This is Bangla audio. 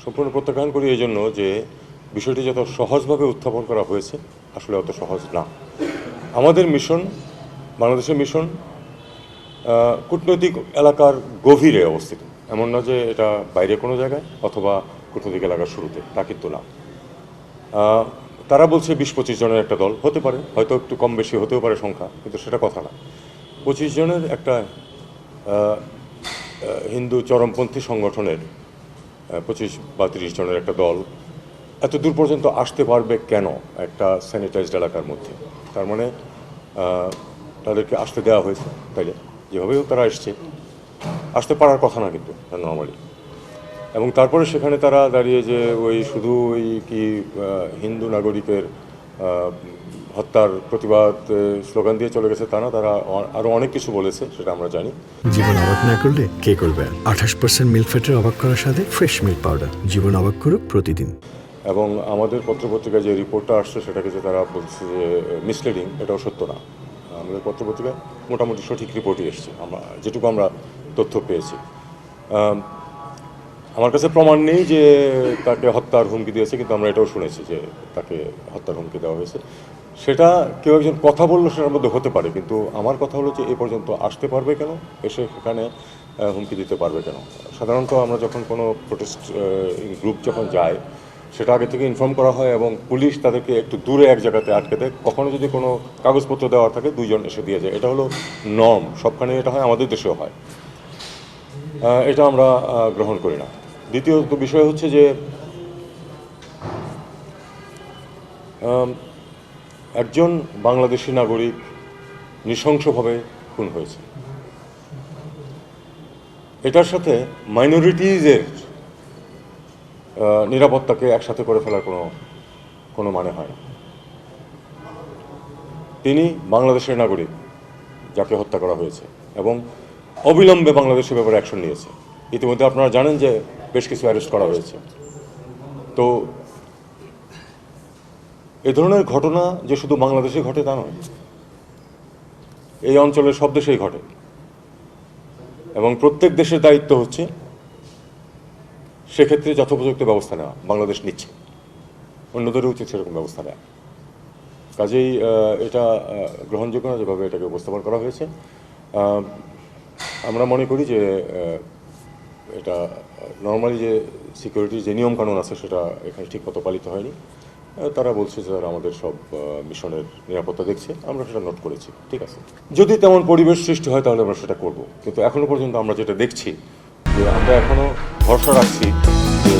সম্পূর্ণ প্রত্যাখ্যান করি এই জন্য যে বিষয়টি যত সহজভাবে উত্থাপন করা হয়েছে আসলে অত সহজ না। আমাদের মিশন, বাংলাদেশের মিশন কূটনৈতিক এলাকার গভীরে অবস্থিত। এমন না যে এটা বাইরে কোনো জায়গায় অথবা কূটনৈতিক এলাকার শুরুতে, তা কিন্তু না। তারা বলছে 20-25 জনের একটা দল হতে পারে, হয়তো একটু কম বেশি হতেও পারে সংখ্যা, কিন্তু সেটা কথা না। 25 জনের একটা হিন্দু চরমপন্থী সংগঠনের 25 বা 30 জনের একটা দল এত দূর পর্যন্ত আসতে পারবে কেন একটা স্যানিটাইজড এলাকার মধ্যে? তার মানে তাদেরকে আসতে দেওয়া হয়েছে, তাইলে যেভাবেও তারা আসতে পারার কথা না কিন্তু নর্মালি। এবং তারপরে সেখানে তারা দাঁড়িয়ে যে ওই শুধু ওই কি হিন্দু নাগরিকের হত্যার প্রতিবাদ স্লোগান দিয়ে চলে গেছে তা না, তারা আরও অনেক কিছু বলেছে, সেটা আমরা জানি। জীবন অবাক না করলে কে করবে? 28% মিল্ক ফ্যাটের অবাক করার সাথে ফ্রেশ মিল্ক পাউডার। জীবন অবাক করুক প্রতিদিন। এবং আমাদের পত্রপত্রিকায় যে রিপোর্টটা আসছে সেটাকে যে তারা বলছে যে মিসলিডিং, এটাও সত্য না। আমাদের পত্রপত্রিকায় মোটামুটি সঠিক রিপোর্টই এসছে, যেটুকু আমরা তথ্য পেয়েছি। আমার কাছে প্রমাণ নেই যে তাকে হত্যার হুমকি দিয়েছে, কিন্তু আমরা এটাও শুনেছি যে তাকে হত্যার হুমকি দেওয়া হয়েছে। সেটা কেউ একজন কথা বললো সেটার মধ্যে হতে পারে, কিন্তু আমার কথা হলো যে এ পর্যন্ত আসতে পারবে কেন, এসে সেখানে হুমকি দিতে পারবে কেন? সাধারণত আমরা যখন কোনো প্রোটেস্ট গ্রুপ যখন যায় সেটা আগে থেকে ইনফর্ম করা হয় এবং পুলিশ তাদেরকে একটু দূরে এক জায়গাতে আটকে দেয়। কখনো যদি কোনো কাগজপত্র দেওয়ার থাকে 2 জন এসে দিয়ে যায়, এটা হলো নর্ম, সবখানে এটা হয়, আমাদের দেশেও হয়। এটা আমরা গ্রহণ করি না। দ্বিতীয়ত বিষয় হচ্ছে যে একজন বাংলাদেশি নাগরিক নৃশংসভাবে খুন হয়েছে, এটার সাথে মাইনরিটিজের নিরাপত্তাকে একসাথে করে ফেলার কোনো মানে হয় না। তিনি বাংলাদেশের নাগরিক যাকে হত্যা করা হয়েছে এবং অবিলম্বে বাংলাদেশের ব্যাপারে অ্যাকশন নিয়েছে। ইতিমধ্যে আপনারা জানেন যে বেশ কিছু অ্যারেস্ট করা হয়েছে। তো এ ধরনের ঘটনা যে শুধু বাংলাদেশে ঘটে তা নয়, এই অঞ্চলের সব দেশেই ঘটে এবং প্রত্যেক দেশের দায়িত্ব হচ্ছে সেক্ষেত্রে যথোপযুক্ত ব্যবস্থা নেওয়া। বাংলাদেশ নিচ্ছে, অন্যদেরও উচিত সেরকম ব্যবস্থা নেওয়া। কাজেই এটা গ্রহণযোগ্য না যেভাবে এটাকে উপস্থাপন করা হয়েছে। আমরা মনে করি যে এটা নর্মালি যে সিকিউরিটির যে নিয়মকানুন আছে সেটা এখানে ঠিকমতো পালিত হয়নি। তারা বলছে যে তারা আমাদের সব মিশনের নিরাপত্তা দেখছে, আমরা সেটা নোট করেছি, ঠিক আছে। যদি তেমন পরিবেশ সৃষ্টি হয় তাহলে আমরা সেটা করব, কিন্তু এখনো পর্যন্ত আমরা যেটা দেখছি যে আমরা এখনো ভরসা রাখছি যে